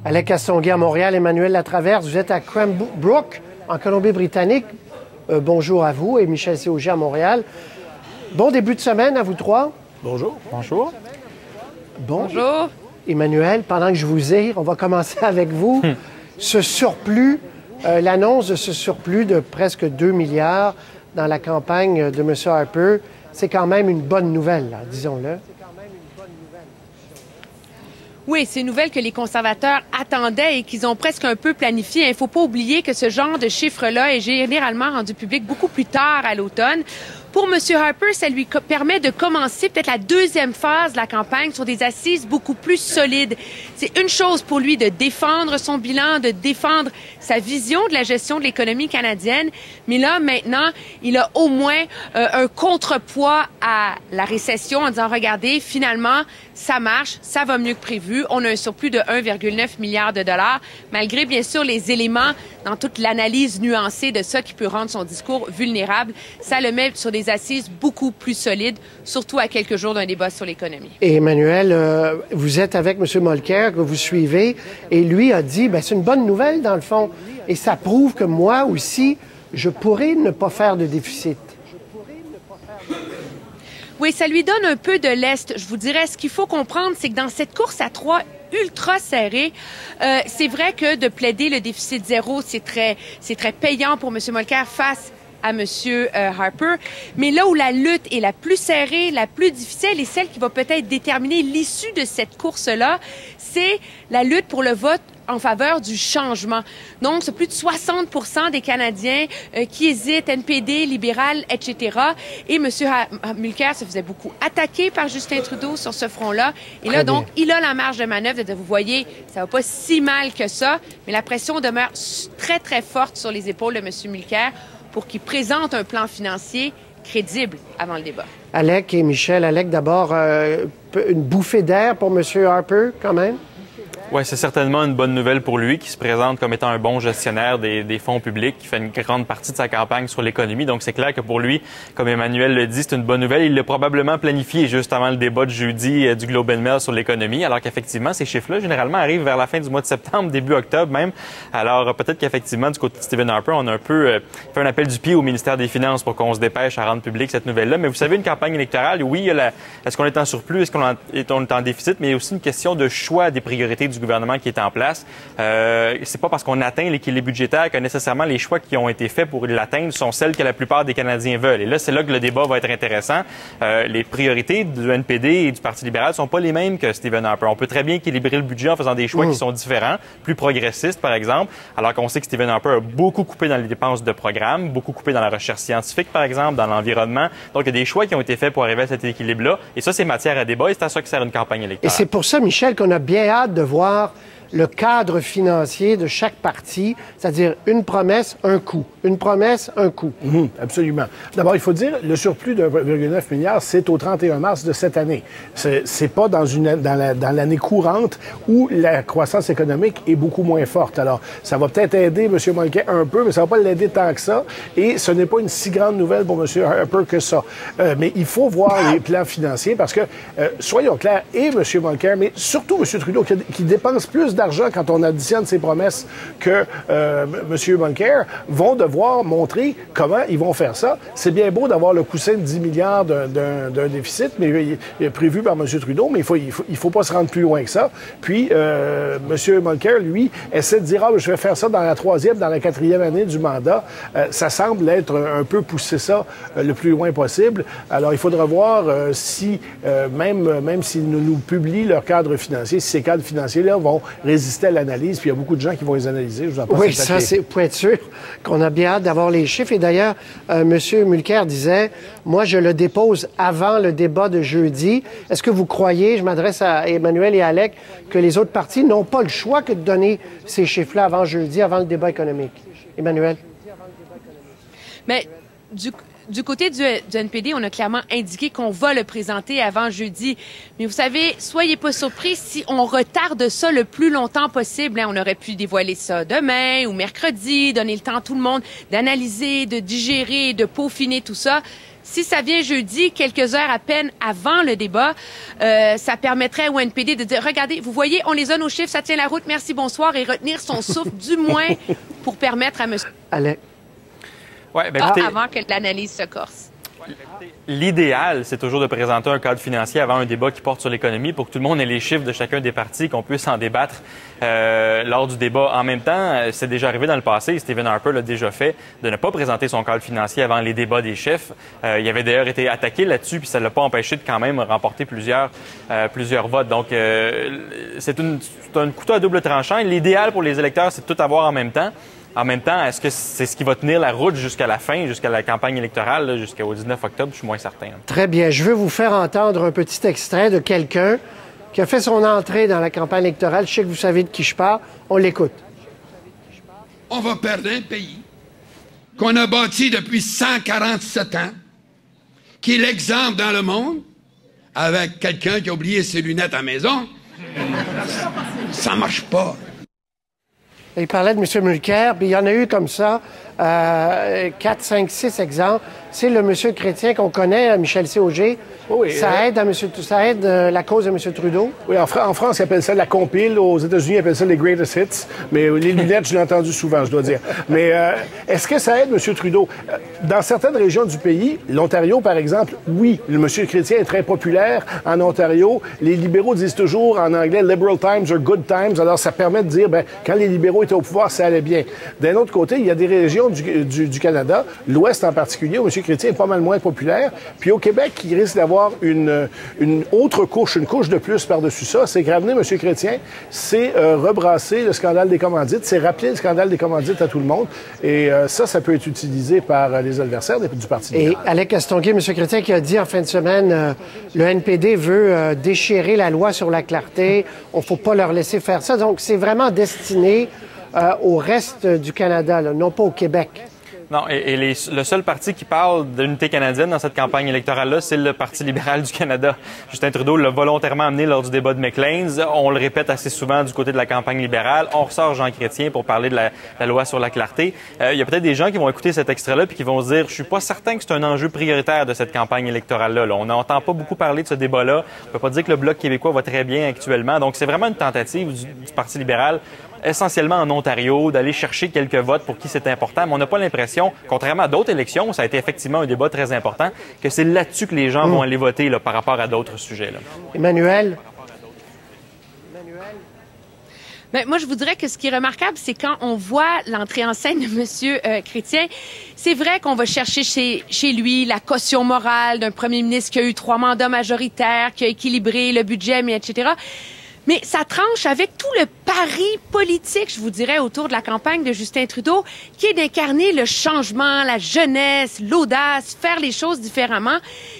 Alec Castonguay à Montréal, Emmanuel Latraverse, vous êtes à Cranbrook, en Colombie-Britannique. Bonjour à vous et Michel Auger à Montréal. Bon début de semaine à vous trois. Bonjour. Bonjour. Bonjour. Emmanuel, pendant que je vous ai, on va commencer avec vous. Ce surplus, l'annonce de ce surplus de presque 2 milliards dans la campagne de M. Harper, c'est quand même une bonne nouvelle, disons-le. Oui, c'est une nouvelle que les conservateurs attendaient et qu'ils ont presque un peu planifié. Il ne faut pas oublier que ce genre de chiffre-là est généralement rendu public beaucoup plus tard à l'automne. Pour M. Harper, ça lui permet de commencer peut-être la deuxième phase de la campagne sur des assises beaucoup plus solides. C'est une chose pour lui de défendre son bilan, de défendre sa vision de la gestion de l'économie canadienne, mais là, maintenant, il a au moins un contrepoids à la récession en disant, regardez, finalement, ça marche, ça va mieux que prévu. On a un surplus de 1,9 milliard de dollars, malgré, bien sûr, les éléments dans toute l'analyse nuancée de ça qui peut rendre son discours vulnérable. Ça le met sur des assises beaucoup plus solides, surtout à quelques jours d'un débat sur l'économie. Et Emmanuel, vous êtes avec M. Molker, que vous suivez, et lui a dit, c'est une bonne nouvelle dans le fond, et ça prouve que moi aussi, je pourrais ne pas faire de déficit. Oui, ça lui donne un peu de lest. Je vous dirais, ce qu'il faut comprendre, c'est que dans cette course à 3 ultra serrée, c'est vrai que de plaider le déficit zéro, c'est très payant pour M. Molker face à M. Harper. Mais là où la lutte est la plus serrée, la plus difficile et celle qui va peut-être déterminer l'issue de cette course-là, c'est la lutte pour le vote en faveur du changement. Donc, c'est plus de 60% des Canadiens qui hésitent, NPD, libéral, etc. Et M. Mulcair se faisait beaucoup attaquer par Justin Trudeau sur ce front-là. Et là, donc, il a la marge de manœuvre de dire, vous voyez, ça va pas si mal que ça, mais la pression demeure très forte sur les épaules de M. Mulcair pour qu'il présente un plan financier crédible avant le débat. Alec et Michel, Alec, d'abord, une bouffée d'air pour M. Harper, quand même? Oui, c'est certainement une bonne nouvelle pour lui, qui se présente comme étant un bon gestionnaire des fonds publics, qui fait une grande partie de sa campagne sur l'économie. Donc, c'est clair que pour lui, comme Emmanuel le dit, c'est une bonne nouvelle. Il l'a probablement planifié juste avant le débat de jeudi du Globe and Mail sur l'économie, alors qu'effectivement, ces chiffres-là, généralement, arrivent vers la fin du mois de septembre, début octobre même. Alors, peut-être qu'effectivement, du côté de Stephen Harper, on a un peu fait un appel du pied au ministère des Finances pour qu'on se dépêche à rendre public cette nouvelle-là. Mais vous savez, une campagne électorale, oui, est-ce qu'on est en surplus, est-ce qu'on est en déficit, mais il y a aussi une question de choix des priorités du gouvernement qui est en place. C'est pas parce qu'on atteint l'équilibre budgétaire que nécessairement les choix qui ont été faits pour l'atteindre sont celles que la plupart des Canadiens veulent. Et là, c'est là que le débat va être intéressant. Les priorités du NPD et du Parti libéral sont pas les mêmes que Stephen Harper. On peut très bien équilibrer le budget en faisant des choix qui sont différents, plus progressistes, par exemple, alors qu'on sait que Stephen Harper a beaucoup coupé dans les dépenses de programme, beaucoup coupé dans la recherche scientifique, par exemple, dans l'environnement. Donc, il y a des choix qui ont été faits pour arriver à cet équilibre-là. Et ça, c'est matière à débat et c'est à ça que sert une campagne électorale. Et c'est pour ça, Michel, qu'on a bien hâte de voir le cadre financier de chaque parti, c'est-à-dire une promesse, un coût. Une promesse, un coût. Absolument. D'abord, il faut dire, le surplus de 1,9 milliard, c'est au 31 mars de cette année. C'est pas dans l'année courante où la croissance économique est beaucoup moins forte. Alors, ça va peut-être aider M. Mulcair un peu, mais ça va pas l'aider tant que ça. Et ce n'est pas une si grande nouvelle pour M. Harper que ça. Mais il faut voir les plans financiers parce que, soyons clairs, et M. Mulcair, mais surtout M. Trudeau, qui dépense plus d'argent quand on additionne ses promesses que M. Mulcair, vont devoir montrer comment ils vont faire ça. C'est bien beau d'avoir le coussin de 10 milliards d'un déficit mais prévu par M. Trudeau, mais il faut pas se rendre plus loin que ça. Puis, M. Mulcair, lui, essaie de dire, je vais faire ça dans la 3e, dans la 4e année du mandat. Ça semble être un peu pousser ça le plus loin possible. Alors, il faudra voir si, même s'ils nous publient leur cadre financier, si ces cadres financiers-là vont résister à l'analyse, puis il y a beaucoup de gens qui vont les analyser. Je vous en passe. Oui, ça, c'est pour être sûr qu'on a bien hâte d'avoir les chiffres. Et d'ailleurs, M. Mulcair disait, moi, je le dépose avant le débat de jeudi. Est-ce que vous croyez, je m'adresse à Emmanuel et à Alec, que les autres partis n'ont pas le choix que de donner ces chiffres-là avant jeudi, avant le débat économique? Emmanuel? Mais du côté du NPD, on a clairement indiqué qu'on va le présenter avant jeudi. Mais vous savez, soyez pas surpris si on retarde ça le plus longtemps possible. On aurait pu dévoiler ça demain ou mercredi, donner le temps à tout le monde d'analyser, de digérer, de peaufiner tout ça. Si ça vient jeudi, quelques heures à peine avant le débat, ça permettrait au NPD de dire, regardez, vous voyez, on les a nos chiffres, ça tient la route, merci, bonsoir, et retenir son souffle du moins pour permettre à M. Allez. Ouais, ben, écoutez, avant que l'analyse se corse. L'idéal, c'est toujours de présenter un cadre financier avant un débat qui porte sur l'économie pour que tout le monde ait les chiffres de chacun des partis, qu'on puisse en débattre lors du débat. En même temps, c'est déjà arrivé dans le passé, Stephen Harper l'a déjà fait, de ne pas présenter son cadre financier avant les débats des chefs. Il avait d'ailleurs été attaqué là-dessus, puis ça ne l'a pas empêché de quand même remporter plusieurs votes. Donc, c'est un couteau à double tranchant. L'idéal pour les électeurs, c'est de tout avoir en même temps. En même temps, est-ce que c'est ce qui va tenir la route jusqu'à la fin, jusqu'à la campagne électorale, jusqu'au 19 octobre? Je suis moins certain. Très bien. Je veux vous faire entendre un petit extrait de quelqu'un qui a fait son entrée dans la campagne électorale. Je sais que vous savez de qui je parle. On l'écoute. On va perdre un pays qu'on a bâti depuis 147 ans, qui est l'exemple dans le monde, avec quelqu'un qui a oublié ses lunettes à la maison. Ça marche pas. Il parlait de M. Mulcair, puis il y en a eu comme ça 4, 5, 6 exemples. C'est le monsieur chrétien qu'on connaît, Michel C. Auger. Oui, ça aide la cause de M. Trudeau? Oui, en France, ils appellent ça la compile. Aux États-Unis, ils appellent ça les greatest hits. Mais les lunettes, je l'ai entendu souvent, je dois dire. Mais est-ce que ça aide M. Trudeau? Dans certaines régions du pays, l'Ontario, par exemple, oui, le monsieur chrétien est très populaire en Ontario. Les libéraux disent toujours en anglais « liberal times are good times ». Alors, ça permet de dire, quand les libéraux étaient au pouvoir, ça allait bien. D'un autre côté, il y a des régions du Canada, l'Ouest en particulier, où M. chrétien est pas mal moins populaire. Puis au Québec, il risque d'avoir une autre couche, une couche de plus par-dessus ça, c'est que ramener M. Chrétien, c'est rebrasser le scandale des commandites, c'est rappeler le scandale des commandites à tout le monde. Et ça peut être utilisé par les adversaires du Parti libéral. Et Alec Castonguay, M. Chrétien, qui a dit en fin de semaine, le NPD veut déchirer la loi sur la clarté, on ne faut pas leur laisser faire ça. Donc, c'est vraiment destiné au reste du Canada, là, non pas au Québec. Non, et le seul parti qui parle d'unité canadienne dans cette campagne électorale-là, c'est le Parti libéral du Canada. Justin Trudeau l'a volontairement amené lors du débat de Maclean's. On le répète assez souvent du côté de la campagne libérale. On ressort Jean Chrétien pour parler de la loi sur la clarté. Il y a peut-être des gens qui vont écouter cet extrait-là puis qui vont se dire « Je suis pas certain que c'est un enjeu prioritaire de cette campagne électorale-là. » On n'entend pas beaucoup parler de ce débat-là. On peut pas dire que le Bloc québécois va très bien actuellement. Donc, c'est vraiment une tentative du Parti libéral essentiellement en Ontario, d'aller chercher quelques votes pour qui c'est important. Mais on n'a pas l'impression, contrairement à d'autres élections, où ça a été effectivement un débat très important, que c'est là-dessus que les gens vont aller voter par rapport à d'autres sujets. Là. Emmanuel? Bien, moi, je vous dirais que ce qui est remarquable, c'est quand on voit l'entrée en scène de M. Chrétien, c'est vrai qu'on va chercher chez lui la caution morale d'un premier ministre qui a eu 3 mandats majoritaires, qui a équilibré le budget, etc. Mais ça tranche avec tout le pari politique, je vous dirais, autour de la campagne de Justin Trudeau, qui est d'incarner le changement, la jeunesse, l'audace, faire les choses différemment.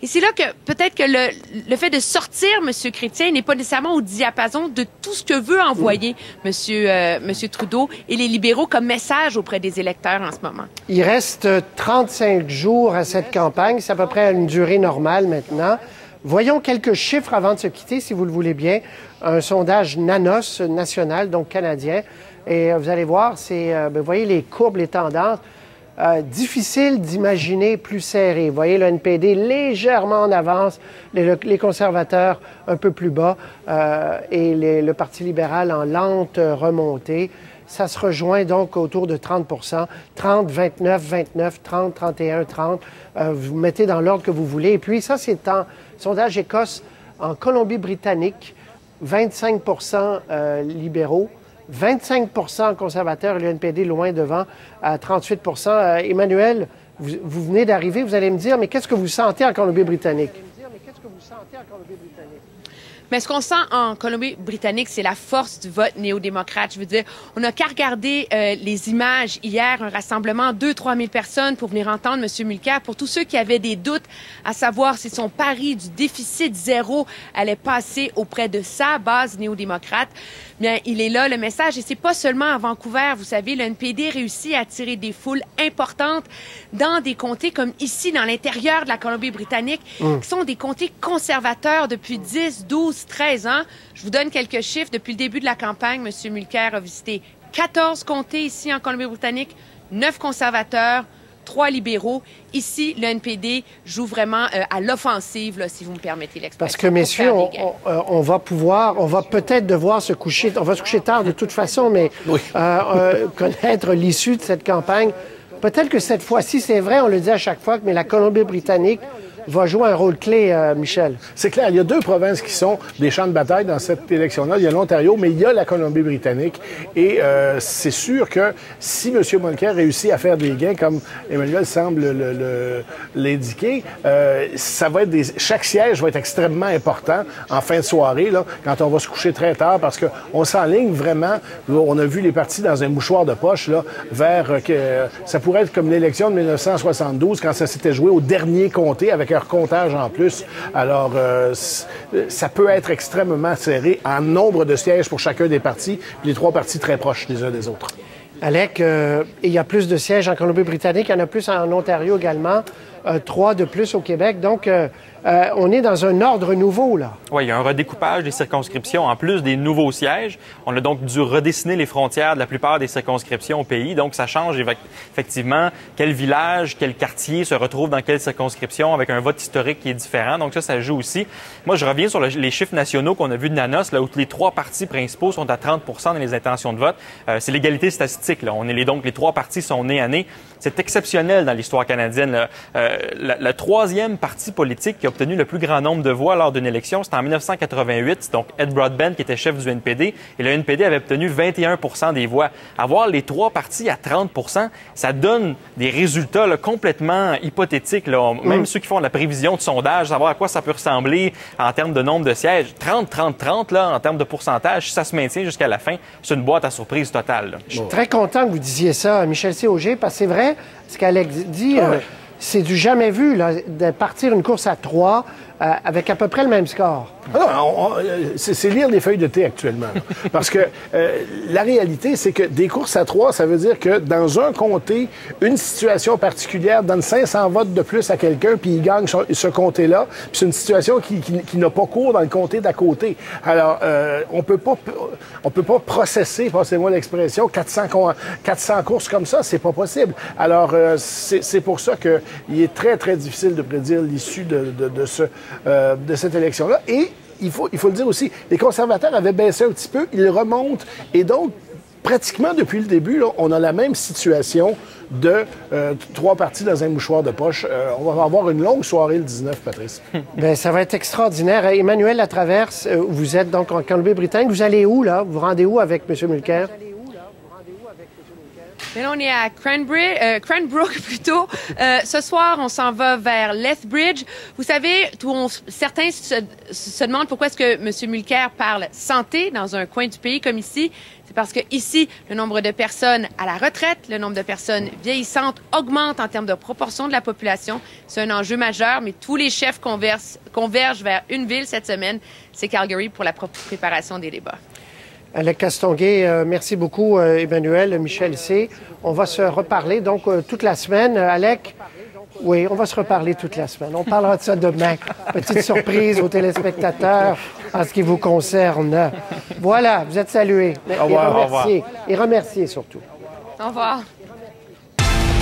Et c'est là que peut-être que le fait de sortir M. Chrétien n'est pas nécessairement au diapason de tout ce que veut envoyer M. Trudeau et les libéraux comme message auprès des électeurs en ce moment. Il reste 35 jours à cette campagne. C'est à peu près une durée normale maintenant. Voyons quelques chiffres avant de se quitter, si vous le voulez bien. Un sondage Nanos national, donc canadien. Et vous allez voir, vous voyez les courbes, les tendances. Difficile d'imaginer plus serré. Vous voyez le NPD légèrement en avance, les conservateurs un peu plus bas et le Parti libéral en lente remontée. Ça se rejoint donc autour de 30 30, 29, 29, 30, 31, 30. Vous mettez dans l'ordre que vous voulez. Et puis ça, c'est en sondage Écosse en Colombie-Britannique, 25 libéraux, 25 conservateurs et le NPD loin devant à 38 Emmanuel, vous venez d'arriver, vous allez me dire, mais qu'est-ce que vous sentez en Colombie-Britannique? Mais ce qu'on sent en Colombie-Britannique, c'est la force du vote néo-démocrate. Je veux dire, on n'a qu'à regarder les images hier, un rassemblement, 2-3 000 personnes pour venir entendre M. Mulcair. Pour tous ceux qui avaient des doutes à savoir si son pari du déficit zéro allait passer auprès de sa base néo-démocrate, bien, il est là, le message. Et c'est pas seulement à Vancouver. Vous savez, le NPD réussit à attirer des foules importantes dans des comtés comme ici, dans l'intérieur de la Colombie-Britannique, qui sont des comtés conservateurs depuis 10, 12, 13 ans. Je vous donne quelques chiffres. Depuis le début de la campagne, M. Mulcair a visité 14 comtés ici en Colombie-Britannique, 9 conservateurs, 3 libéraux. Ici, le NPD joue vraiment à l'offensive, si vous me permettez l'expression. Parce que, messieurs, on va peut-être devoir se coucher, on va se coucher tard de toute façon, mais connaître l'issue de cette campagne. Peut-être que cette fois-ci, c'est vrai, on le dit à chaque fois, mais la Colombie-Britannique va jouer un rôle clé, Michel. C'est clair, il y a 2 provinces qui sont des champs de bataille dans cette élection-là. Il y a l'Ontario, mais il y a la Colombie-Britannique. Et c'est sûr que si M. Mulcair réussit à faire des gains, comme Emmanuel semble l'indiquer, ça va être chaque siège va être extrêmement important en fin de soirée, là, quand on va se coucher très tard, parce qu'on s'enligne vraiment. On a vu les partis dans un mouchoir de poche là, vers ça pourrait être comme l'élection de 1972, quand ça s'était joué au dernier comté avec un comptage en plus. Alors, ça peut être extrêmement serré en nombre de sièges pour chacun des partis, puis les 3 partis très proches les uns des autres. Alec, il y a plus de sièges en Colombie-Britannique, il y en a plus en Ontario également, 3 de plus au Québec. Donc, on est dans un ordre nouveau, là. Oui, il y a un redécoupage des circonscriptions en plus des nouveaux sièges. On a donc dû redessiner les frontières de la plupart des circonscriptions au pays. Donc, ça change effectivement quel village, quel quartier se retrouve dans quelle circonscription avec un vote historique qui est différent. Donc, ça joue aussi. Moi, je reviens sur les chiffres nationaux qu'on a vus de Nanos, là où les 3 partis principaux sont à 30 % dans les intentions de vote. C'est l'égalité statistique, là. Donc, les 3 partis sont nez à nez. C'est exceptionnel dans l'histoire canadienne, là. Le 3e parti politique qui a obtenu le plus grand nombre de voix lors d'une élection, c'était en 1988. Donc, Ed Broadbent, qui était chef du NPD, et le NPD avait obtenu 21 % des voix. Avoir les 3 partis à 30 %, ça donne des résultats là, complètement hypothétiques. Là. Même ceux qui font la prévision de sondage, savoir à quoi ça peut ressembler en termes de nombre de sièges. 30-30-30, là, en termes de pourcentage, si ça se maintient jusqu'à la fin, c'est une boîte à surprise totale. Là. Je suis très content que vous disiez ça, Michel C. Auger, parce que c'est vrai, ce qu'Alex dit... C'est du jamais vu, là, de partir une course à 3 avec à peu près le même score. C'est lire des feuilles de thé actuellement. Parce que la réalité, c'est que des courses à 3, ça veut dire que dans un comté, une situation particulière donne 500 votes de plus à quelqu'un, puis il gagne ce comté-là. Puis c'est une situation qui n'a pas cours dans le comté d'à côté. Alors, on peut pas processer, passez-moi l'expression, 400 courses comme ça, c'est pas possible. Alors, c'est pour ça qu'il est très, très difficile de prédire l'issue de cette élection-là. Et il faut le dire aussi, les conservateurs avaient baissé un petit peu, ils remontent, et donc, pratiquement depuis le début, là, on a la même situation de 3 partis dans un mouchoir de poche. On va avoir une longue soirée le 19, Patrice. Bien, ça va être extraordinaire. Emmanuel Latraverse, vous êtes donc en Colombie-Britannique. Vous allez où, là? Vous vous rendez où avec M. Mulcair? Mais là, on est à Cranbrook plutôt. Ce soir, on s'en va vers Lethbridge. Vous savez, certains se demandent pourquoi est-ce que M. Mulcair parle santé dans un coin du pays comme ici. C'est parce que ici, le nombre de personnes à la retraite, le nombre de personnes vieillissantes augmente en termes de proportion de la population. C'est un enjeu majeur, mais tous les chefs convergent vers une ville cette semaine. C'est Calgary pour la préparation des débats. Alec Castonguay, merci beaucoup, Emmanuel, Michel C. On va se reparler donc toute la semaine. Alec, oui, on va se reparler toute la semaine. On parlera de ça demain. Petite surprise aux téléspectateurs en ce qui vous concerne. Voilà, vous êtes salués. Au revoir. Et remerciés surtout. Au revoir.